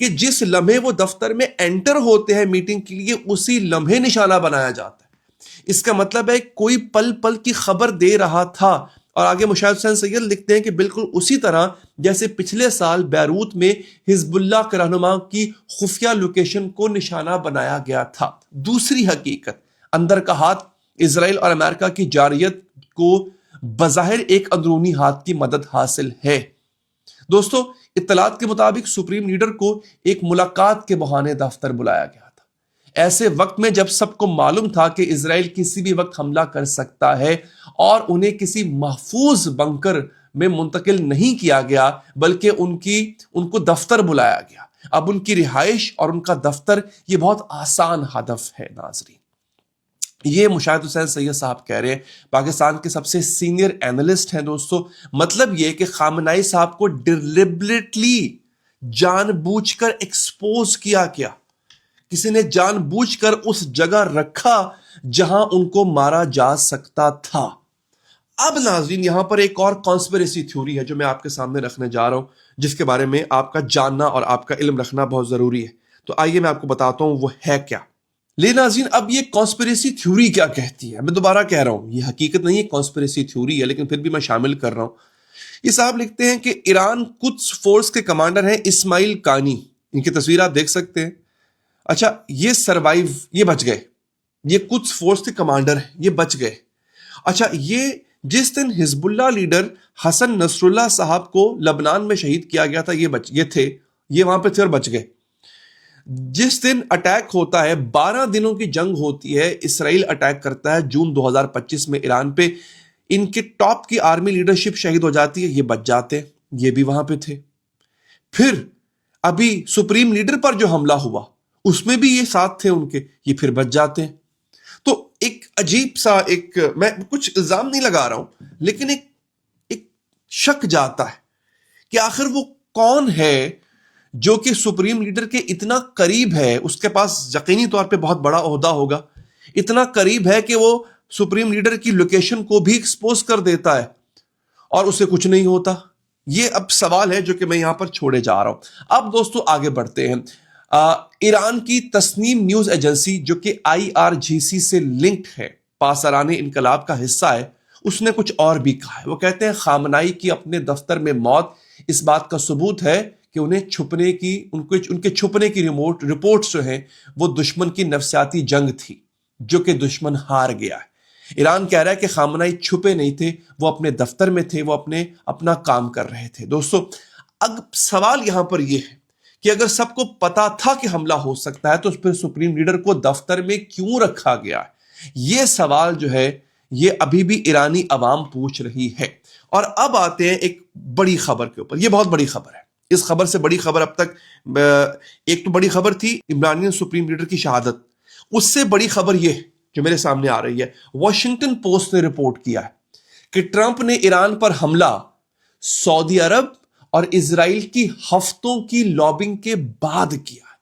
کہ جس لمحے وہ دفتر میں انٹر ہوتے ہیں میٹنگ کے لیے اسی لمحے نشانہ بنایا جاتا ہے۔ اس کا مطلب ہے کوئی پل پل کی خبر دے رہا تھا۔ اور آگے مشاہد حسین سید لکھتے ہیں کہ بالکل اسی طرح جیسے پچھلے سال بیروت میں حزب اللہ کے رہنما کی خفیہ لوکیشن کو نشانہ بنایا گیا تھا۔ دوسری حقیقت، اندر کا ہاتھ اسرائیل اور امریکہ کی جارحیت کو بظاہر ایک اندرونی ہاتھ کی مدد حاصل ہے۔ دوستو، اطلاعات کے مطابق سپریم لیڈر کو ایک ملاقات کے بہانے دفتر بلایا گیا تھا، ایسے وقت میں جب سب کو معلوم تھا کہ اسرائیل کسی بھی وقت حملہ کر سکتا ہے، اور انہیں کسی محفوظ بنکر میں منتقل نہیں کیا گیا بلکہ ان کو دفتر بلایا گیا۔ اب ان کی رہائش اور ان کا دفتر یہ بہت آسان ہدف ہے۔ ناظرین، یہ مشاہد حسین سید صاحب کہہ رہے ہیں، پاکستان کے سب سے سینئر اینالسٹ ہیں۔ دوستو، مطلب یہ کہ خامنہئی صاحب کو ڈیلیبریٹلی جان بوجھ کر ایکسپوز کیا گیا، کسی نے جان بوجھ کر اس جگہ رکھا جہاں ان کو مارا جا سکتا تھا۔ اب ناظرین، یہاں پر ایک اور کانسپریسی تھیوری ہے جو میں آپ کے سامنے رکھنے جا رہا ہوں، جس کے بارے میں آپ کا جاننا اور آپ کا علم رکھنا بہت ضروری ہے۔ تو آئیے میں آپ کو بتاتا ہوں وہ ہے کیا۔ لیکن ناظرین، اب یہ کانسپریسی تھیوری کیا کہتی ہے؟ میں دوبارہ کہہ رہا ہوں، یہ حقیقت نہیں ہے، کانسپریسی تھیوری ہے، لیکن پھر بھی میں شامل کر رہا ہوں۔ یہ صاحب لکھتے ہیں کہ ایران قدس فورس کے کمانڈر ہیں اسماعیل قانی، ان کی تصویر آپ دیکھ سکتے ہیں۔ اچھا، یہ بچ گئے، یہ قدس فورس کے کمانڈر ہیں، یہ بچ گئے۔ اچھا، یہ جس دن حزب اللہ لیڈر حسن نصر اللہ صاحب کو لبنان میں شہید کیا گیا تھا، یہ وہاں پہ تھے اور بچ گئے۔ جس دن اٹیک ہوتا ہے، 12 دنوں کی جنگ ہوتی ہے، اسرائیل اٹیک کرتا ہے جون 2025 میں ایران پہ، ان کے ٹاپ کی آرمی لیڈرشپ شہید ہو جاتی ہے، یہ بچ جاتے ہیں، یہ بھی وہاں پہ تھے۔ پھر ابھی سپریم لیڈر پر جو حملہ ہوا اس میں بھی یہ ساتھ تھے ان کے، یہ پھر بچ جاتے ہیں۔ تو ایک عجیب سا، میں کچھ الزام نہیں لگا رہا ہوں، لیکن ایک شک جاتا ہے کہ آخر وہ کون ہے جو کہ سپریم لیڈر کے اتنا قریب ہے، اس کے پاس یقینی طور پہ بہت بڑا عہدہ ہوگا، اتنا قریب ہے کہ وہ سپریم لیڈر کی لوکیشن کو بھی ایکسپوز کر دیتا ہے اور اسے کچھ نہیں ہوتا۔ یہ اب سوال ہے جو کہ میں یہاں پر چھوڑے جا رہا ہوں۔ اب دوستو آگے بڑھتے ہیں۔ ایران کی تسنیم نیوز ایجنسی جو کہ IRGC سے لنکڈ ہے، پاسداران انقلاب کا حصہ ہے، اس نے کچھ اور بھی کہا ہے۔ وہ کہتے ہیں خامنہئی کی اپنے دفتر میں موت اس بات کا ثبوت ہے کہ ان کے چھپنے کی رپورٹس جو ہیں وہ دشمن کی نفسیاتی جنگ تھی جو کہ دشمن ہار گیا ہے۔ ایران کہہ رہا ہے کہ خامنہئی چھپے نہیں تھے، وہ اپنے دفتر میں تھے، وہ اپنا کام کر رہے تھے۔ دوستو، اب سوال یہاں پر یہ ہے کہ اگر سب کو پتا تھا کہ حملہ ہو سکتا ہے تو پھر سپریم لیڈر کو دفتر میں کیوں رکھا گیا ہے؟ یہ سوال جو ہے یہ ابھی بھی ایرانی عوام پوچھ رہی ہے۔ اور اب آتے ہیں ایک بڑی خبر کے اوپر۔ یہ بہت بڑی خبر ہے۔ اس خبر سے بڑی خبر اب تک، ایک تو بڑی خبر تھی عمرانیان سپریم لیڈر کی شہادت، اس سے بڑی خبر یہ جو میرے سامنے آ رہی ہے، واشنگٹن پوسٹ نے رپورٹ کیا ہے کہ ٹرمپ نے ایران پر حملہ سعودی عرب اور اسرائیل کی ہفتوں کی لابنگ کے بعد کیا ہے۔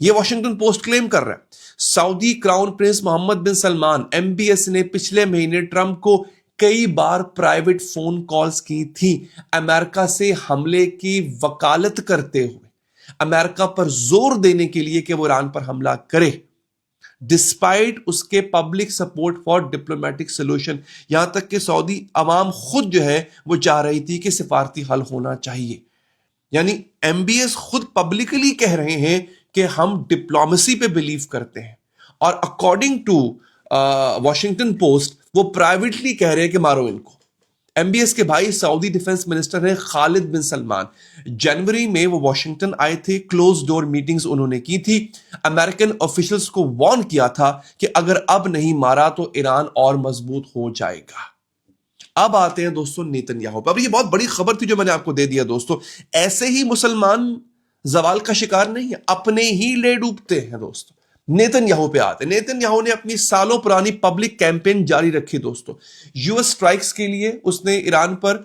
یہ واشنگٹن پوسٹ کلیم کر رہا ہے۔ سعودی کراؤن پرنس محمد بن سلمان، MBS نے پچھلے مہینے ٹرمپ کو کئی بار پرائیویٹ فون کالز کی تھی، امریکہ سے حملے کی وکالت کرتے ہوئے، امریکہ پر زور دینے کے لیے کہ وہ ایران پر حملہ کرے، ڈسپائٹ اس کے public support for diplomatic solution. یہاں تک کہ سعودی عوام خود جو ہے وہ چاہ رہی تھی کہ سفارتی حل ہونا چاہیے۔ یعنی MBS خود پبلکلی کہہ رہے ہیں کہ ہم ڈپلومیسی پہ بلیو کرتے ہیں، اور اکارڈنگ ٹو واشنگٹن پوسٹ وہ پرائیویٹلی کہہ رہے ہیں کہ مارو ان کو۔ MBS کے بھائی سعودی ڈیفنس منسٹر ہیں خالد بن سلمان، جنوری میں وہ واشنگٹن آئے تھے، کلوز ڈور میٹنگز انہوں نے کی تھی، امریکن آفیشلز کو وارن کیا تھا کہ اگر اب نہیں مارا تو ایران اور مضبوط ہو جائے گا۔ اب آتے ہیں دوستو نیتن یاہو پہ۔ اب یہ بہت بڑی خبر تھی جو میں نے آپ کو دے دیا دوستو۔ ایسے ہی مسلمان زوال کا شکار نہیں ہے، اپنے ہی لے ڈوبتے ہیں دوستو۔ نیتن یاہو پہ آتے ہیں۔ نیتن یاہو نے اپنی سالوں پرانی پبلک کیمپین جاری رکھی دوستو۔ US سٹرائکس کے لیے اس نے ایران پر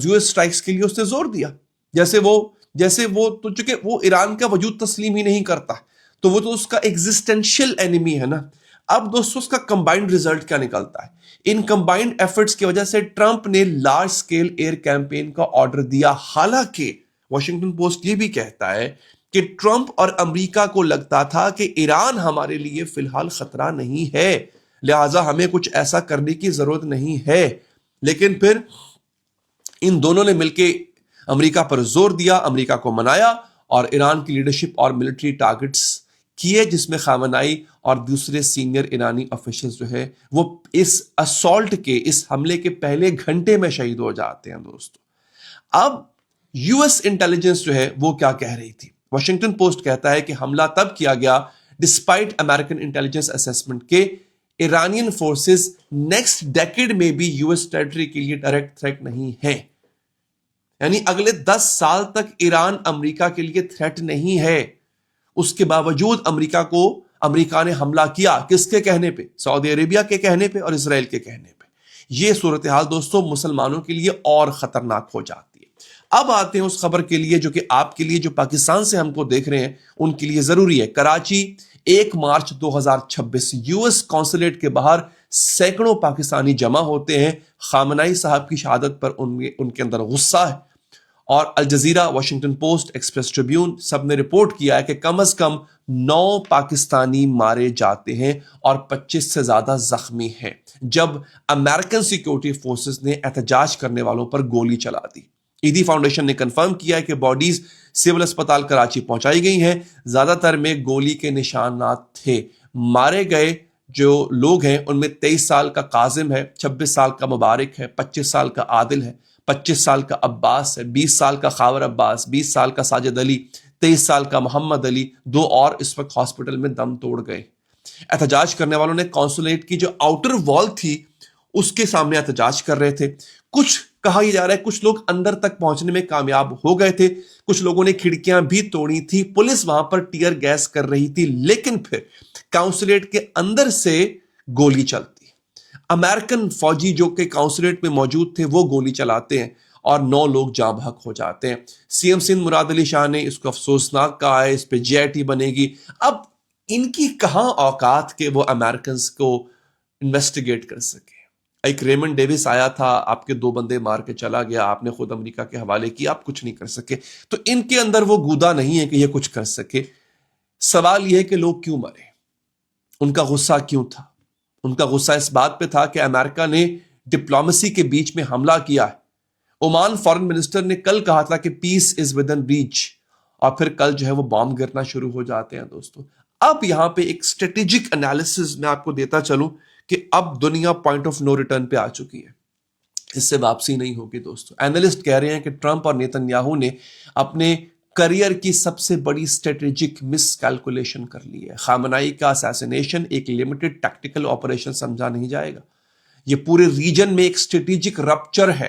US سٹرائکس کے لیے اس نے زور دیا، جیسے وہ تو چونکہ وہ ایران کا وجود تسلیم ہی نہیں کرتا تو وہ تو اس کا ایگزسٹینشیل اینیمی ہے نا۔ اب دوستو اس کا کمبائنڈ ریزلٹ کیا نکلتا ہے؟ ان کمبائنڈ ایفرٹس کی وجہ سے ٹرمپ نے لارج سکیل ایئر کیمپین کا آرڈر دیا، حالانکہ واشنگٹن پوسٹ یہ بھی کہتا ہے کہ ٹرمپ اور امریکہ کو لگتا تھا کہ ایران ہمارے لیے فی الحال خطرہ نہیں ہے، لہٰذا ہمیں کچھ ایسا کرنے کی ضرورت نہیں ہے، لیکن پھر ان دونوں نے مل کے امریکہ پر زور دیا، امریکہ کو منایا اور ایران کی لیڈرشپ اور ملٹری ٹارگٹس کیے، جس میں خامنائی اور دوسرے سینئر ایرانی آفیشلز جو ہے وہ اس اسالٹ کے، اس حملے کے پہلے گھنٹے میں شہید ہو جاتے ہیں دوستو۔ اب یو ایس انٹیلیجنس جو ہے وہ کیا کہہ رہی تھی؟ واشنگٹن پوسٹ کہتا ہے کہ حملہ تب کیا گیا ڈسپائٹ امریکن انٹیلیجنس اسیسمنٹ کے ایرانین فورسز نیکسٹ ڈیکیڈ میں بھی یو ایس ٹیریٹری کے لیے ڈائریکٹ تھریٹ نہیں ہے، یعنی اگلے 10 سال تک ایران امریکہ کے لیے تھریٹ نہیں ہے۔ اس کے باوجود امریکہ نے حملہ کیا، کس کے کہنے پہ؟ سعودی عربیہ کے کہنے پہ اور اسرائیل کے کہنے پہ۔ یہ صورتحال دوستوں مسلمانوں کے لیے اور خطرناک ہو جاتی ہے۔ اب آتے ہیں اس خبر کے لیے جو کہ آپ کے لیے، جو پاکستان سے ہم کو دیکھ رہے ہیں، ان کے لیے ضروری ہے۔ Karachi 1 March 2026 U S consulate کے باہر سینکڑوں پاکستانی جمع ہوتے ہیں۔ خامنائی صاحب کی شہادت پر ان کے اندر غصہ ہے، اور Al Jazeera, Washington Post, Express Tribune سب نے رپورٹ کیا ہے کہ کم از کم 9 پاکستانی مارے جاتے ہیں اور 25 سے زیادہ زخمی ہیں جب امریکن سیکیورٹی فورسز نے احتجاج کرنے والوں پر گولی چلا دی۔ ایدی فاؤنڈیشن نے کنفرم کیا ہے کہ باڈیز سول اسپتال کراچی پہنچائی گئی ہیں، زیادہ تر میں گولی کے نشانات تھے۔ مارے گئے جو لوگ ہیں ان میں 23 سال کا قاسم ہے، 26 سال کا مبارک ہے، 25 سال کا عادل ہے، 25 سال کا عباس ہے، 20 سال کا خاور عباس، 20 سال کا ساجد علی، 23 سال کا محمد علی، 2 اور اس وقت ہاسپٹل میں دم توڑ گئے۔ احتجاج کرنے والوں نے قونصلیٹ کی جو آؤٹر وال تھی اس کے سامنے احتجاج کر رہے تھے۔ کچھ کہا یہ جا رہا ہے کچھ لوگ اندر تک پہنچنے میں کامیاب ہو گئے تھے، کچھ لوگوں نے کھڑکیاں بھی توڑی تھی، پولیس وہاں پر ٹیئر گیس کر رہی تھی، لیکن پھر قونصلیٹ کے اندر سے گولی چلتی۔ امریکن فوجی جو کہ قونصلیٹ میں موجود تھے وہ گولی چلاتے ہیں اور 9 لوگ جاں بحق ہو جاتے ہیں۔ سی ایم سندھ مراد علی شاہ نے اس کو افسوسناک کہا ہے، اس پہ جے آئی ٹی بنے گی۔ اب ان کی کہاں اوقات کہ وہ امریکنز کو انویسٹیگیٹ کر سکے؟ ایک ریمنڈ ڈیوس آیا تھا، آپ کے 2 بندے مار کے چلا گیا، آپ نے خود امریکہ کے حوالے کیا، آپ کچھ نہیں کر سکے۔ تو ان کے اندر وہ گودا نہیں ہے کہ یہ کچھ کر سکے۔ سوال یہ ہے کہ لوگ کیوں مرے، ان کا غصہ کیوں تھا؟ ان کا غصہ اس بات پہ تھا کہ امریکہ نے ڈپلومیسی کے بیچ میں حملہ کیا ہے۔ عمان فارن منسٹر نے کل کہا تھا کہ پیس از ود ان ریچ، اور پھر کل جو ہے وہ بام گرنا شروع ہو جاتے ہیں دوستو۔ اب یہاں پہ ایک اسٹریٹجک انالیسز میں آپ کو دیتا چلوں کہ اب دنیا پوائنٹ آف نو ریٹرن پہ آ چکی ہے، اس سے واپسی نہیں ہوگی دوستو۔ اینالسٹ کہہ رہے ہیں کہ ٹرمپ اور نیتن یاہو نے اپنے کریئر کی سب سے بڑی اسٹریٹجک مس کیلکولیشن کر لی ہے۔ خامنائی کا اسیسینیشن ایک لمیٹڈ ٹیکٹیکل آپریشن سمجھا نہیں جائے گا، یہ پورے ریجن میں ایک اسٹریٹجک رپچر ہے،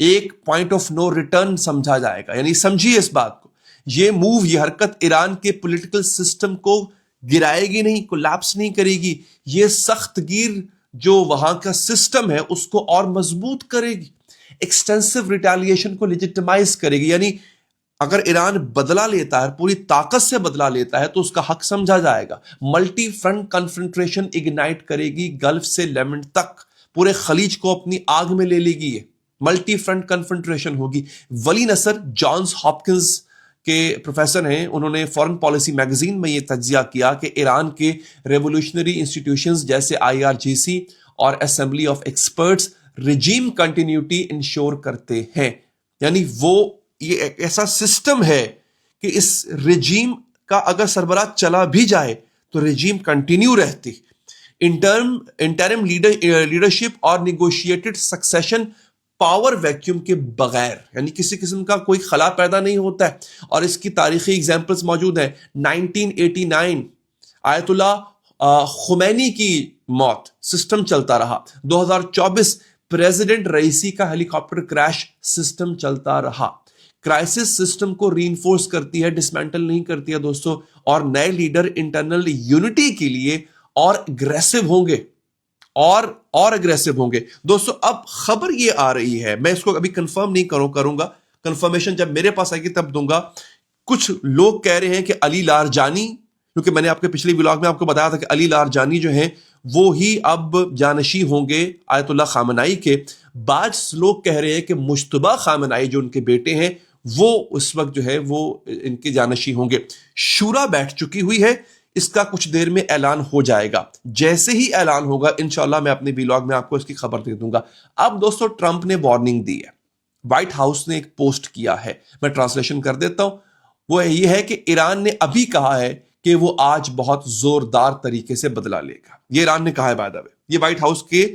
ایک پوائنٹ آف نو ریٹرن سمجھا جائے گا۔ یعنی سمجھیے اس بات کو، یہ موو، یہ حرکت ایران کے پولیٹیکل سسٹم کو گرائے گی نہیں، کولیپس نہیں کرے گی، یہ سخت گیر جو وہاں کا سسٹم ہے اس کو اور مضبوط کرے گی، ایکسٹینسو ریٹیلیشن کو لیجیٹمائز کرے گی۔ یعنی اگر ایران بدلہ لیتا ہے، پوری طاقت سے بدلہ لیتا ہے، تو اس کا حق سمجھا جائے گا۔ ملٹی فرنٹ کنفرنٹریشن اگنائٹ کرے گی، گلف سے لیمنٹ تک پورے خلیج کو اپنی آگ میں لے لے گی، یہ ملٹی فرنٹ کنفرنٹریشن ہوگی۔ ولی نصر جانز ہاپکنز کے پروفیسر ہیں، انہوں نے فورن پالیسی میگزین میں یہ تجزیہ کیا کہ ایران کے ریولوشنری انسٹیٹیوشنز جیسے IRGC اور assembly of experts regime continuity ensure کرتے ہیں۔ یعنی وہ یہ ایک ایسا سسٹم ہے کہ اس رجیم کا اگر سربراہ چلا بھی جائے تو رجیم کنٹینیو رہتی، انٹرم لیڈرشپ اور نیگوشیٹڈ سکسیشن پاور ویکیوم کے بغیر، یعنی کسی قسم کا کوئی خلا پیدا نہیں ہوتا ہے۔ اور اس کی تاریخی ایگزامپلز موجود ہیں۔ 1989 آیت اللہ خمینی کی موت، سسٹم چلتا رہا۔ 2024 پریزیڈنٹ رئیسی کا ہیلی کاپٹر کریش، سسٹم چلتا رہا۔ کرائسس سسٹم کو ری انفورس کرتی ہے، ڈسمینٹل نہیں کرتی ہے دوستو۔ اور نئے لیڈر انٹرنل یونٹی کے لیے اور اگریسو ہوں گے، اور اگریسو ہوں گے دوستو۔ اب خبر یہ آ رہی ہے، میں اس کو ابھی کنفرم نہیں کروں گا، کنفرمیشن جب میرے پاس آئے گی تب دوں گا۔ کچھ لوگ کہہ رہے ہیں کہ علی لارجانی، کیونکہ میں نے آپ کے پچھلی ولاگ میں آپ کو بتایا تھا کہ علی لارجانی جو ہیں وہ ہی اب جانشی ہوں گے آیت اللہ خامنائی کے۔ بعض لوگ کہہ رہے ہیں کہ مجتبی خامنائی جو ان کے بیٹے ہیں وہ اس وقت جو ہے وہ ان کے جانشین ہوں گے. شورا بیٹھ چکی ہوئی ہے, اس کا کچھ دیر میں اعلان ہو جائے گا. جیسے ہی اعلان ہوگا انشاءاللہ میں اپنے ویلاگ میں آپ کو اس کی خبر دے دوں گا. اب دوستو ٹرمپ نے وارننگ دی ہے, وائٹ ہاؤس نے ایک پوسٹ کیا ہے, میں ٹرانسلیشن کر دیتا ہوں. وہ یہ ہے کہ ایران نے ابھی کہا ہے کہ وہ آج بہت زوردار طریقے سے بدلہ لے گا. یہ ایران نے کہا ہے بائی دا وے, یہ وائٹ ہاؤس کے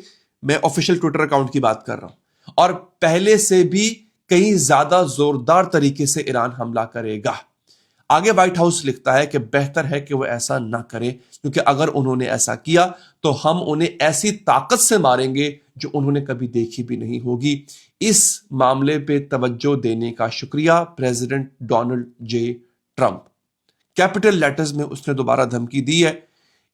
میں آفیشیل ٹویٹر اکاؤنٹ کی بات کر رہا ہوں. اور پہلے سے بھی کہیں زیادہ زوردار طریقے سے ایران حملہ کرے گا. آگے وائٹ ہاؤس لکھتا ہے کہ بہتر ہے کہ وہ ایسا نہ کرے, کیونکہ اگر انہوں نے ایسا کیا تو ہم انہیں ایسی طاقت سے ماریں گے جو انہوں نے کبھی دیکھی بھی نہیں ہوگی. اس معاملے پہ توجہ دینے کا شکریہ پریزیڈنٹ ڈونلڈ جے ٹرمپ. کیپٹل لیٹرز میں اس نے دوبارہ دھمکی دی ہے.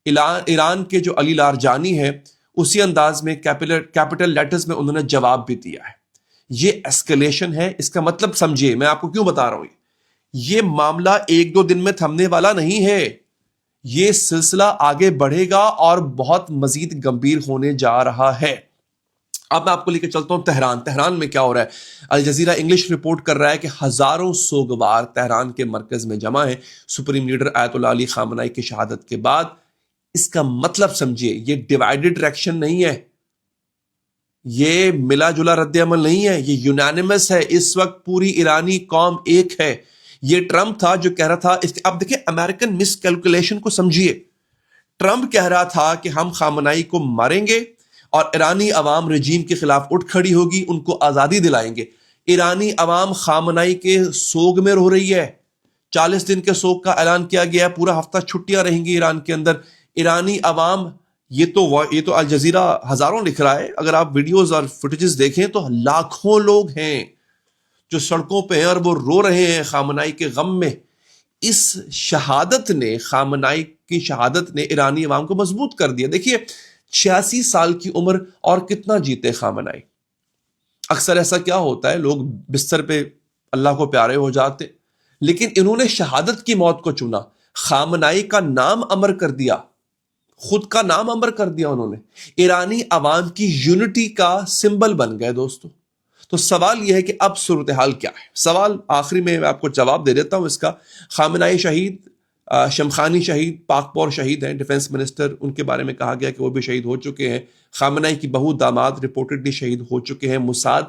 ایران کے جو علی لارجانی ہے اسی انداز میں کیپٹل لیٹرز میں انہوں نے جواب بھی دیا ہے. یہ ایسکلیشن ہے. اس کا مطلب سمجھیے, میں آپ کو کیوں بتا رہا ہوں, یہ معاملہ ایک دو دن میں تھمنے والا نہیں ہے. یہ سلسلہ آگے بڑھے گا اور بہت مزید گمبھیر ہونے جا رہا ہے. اب میں آپ کو لے کے چلتا ہوں تہران میں کیا ہو رہا ہے. الجزیرہ انگلش رپورٹ کر رہا ہے کہ ہزاروں سوگوار تہران کے مرکز میں جمع ہیں سپریم لیڈر آیت اللہ علی خامنہئی کی شہادت کے بعد. اس کا مطلب سمجھیے, یہ ڈیوائیڈڈ ریئیکشن نہیں ہے, یہ ملا جلا رد عمل نہیں ہے, یہ یونانیمس ہے. اس وقت پوری ایرانی قوم ایک ہے. یہ ٹرمپ تھا جو کہہ رہا تھا, اب دیکھیں امریکن مس کیلکولیشن کو سمجھیے. ٹرمپ کہہ رہا تھا کہ ہم خامنہئی کو ماریں گے اور ایرانی عوام رجیم کے خلاف اٹھ کھڑی ہوگی, ان کو آزادی دلائیں گے. ایرانی عوام خامنہئی کے سوگ میں رو رہی ہے. 40 دن کے سوگ کا اعلان کیا گیا ہے, پورا ہفتہ چھٹیاں رہیں گی ایران کے اندر. ایرانی عوام, یہ تو الجزیرہ ہزاروں لکھ رہا ہے, اگر آپ ویڈیوز اور فوٹیجز دیکھیں تو لاکھوں لوگ ہیں جو سڑکوں پہ ہیں اور وہ رو رہے ہیں خامنہئی کے غم میں. اس شہادت نے, خامنہئی کی شہادت نے ایرانی عوام کو مضبوط کر دیا. دیکھیے 86 سال کی عمر, اور کتنا جیتے خامنہئی. اکثر ایسا کیا ہوتا ہے, لوگ بستر پہ اللہ کو پیارے ہو جاتے, لیکن انہوں نے شہادت کی موت کو چنا. خامنہئی کا نام امر کر دیا, خود کا نام امر کر دیا انہوں نے. ایرانی عوام کی یونٹی کا سمبل بن گئے دوستو. تو سوال یہ ہے کہ اب صورتحال کیا ہے. سوال آخری میں آپ کو جواب دے دیتا ہوں اس کا. خامنہئی شہید, شمخانی شہید, پاکپور شہید ہیں, ڈیفنس منسٹر, ان کے بارے میں کہا گیا کہ وہ بھی شہید ہو چکے ہیں. خامنہئی کی بہو داماد رپورٹڈلی شہید ہو چکے ہیں. موساد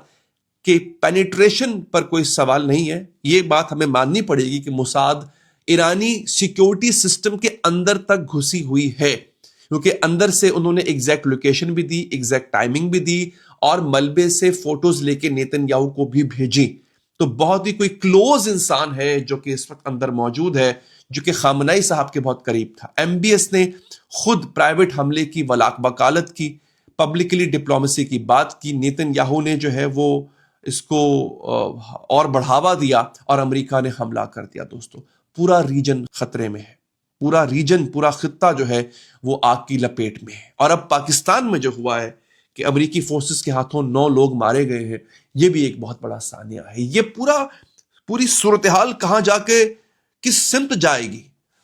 کے پینیٹریشن پر کوئی سوال نہیں ہے. یہ بات ہمیں ماننی پڑے گی کہ موساد ایرانی سیکیورٹی سسٹم کے اندر تک گھسی ہوئی ہے, کیونکہ اندر سے انہوں نے ایگزیکٹ لوکیشن بھی دی, ایگزیکٹ ٹائمنگ بھی دی, اور ملبے سے فوٹوز لے کے نیتن یاہو کو بھی بھیجی. تو بہت ہی کوئی کلوز انسان ہے جو کہ اس وقت اندر موجود ہے, جو کہ خامنہئی صاحب کے بہت قریب تھا. ایم بی ایس نے خود پرائیویٹ حملے کی وکالت کی, پبلکلی ڈپلومیسی کی بات کی. نیتن یاہو نے جو ہے وہ اس کو اور بڑھاوا دیا اور امریکہ نے حملہ کر دیا. دوستو پورا ریجن خطرے میں ہے, پورا ریجن, پورا خطہ جو ہے وہ آگ کی لپیٹ میں ہے. اور اب پاکستان میں جو ہوا ہے کہ امریکی فورسز کے ہاتھوں 9 لوگ مارے گئے ہیں, یہ بھی ایک بہت بڑا سانیہ ہے. یہ پوری صورتحال کہاں جا کے کس سمت جائے گی,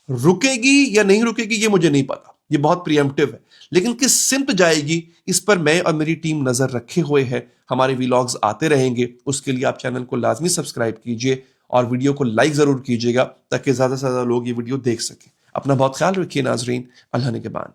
رکے گی یا نہیں رکے گی یہ مجھے نہیں پتا, یہ بہت پریمپٹیو ہے, لیکن کس سمت جائے گی اس پر میں اور میری ٹیم نظر رکھے ہوئے ہے. ہمارے ویلاگز آتے رہیں گے, اس کے لیے آپ چینل کو لازمی سبسکرائب کیجئے اور ویڈیو کو لائک ضرور کیجئے گا تاکہ زیادہ سے زیادہ لوگ یہ ویڈیو دیکھ سکیں. اپنا بہت خیال رکھیے ناظرین, اللہ نگہبان.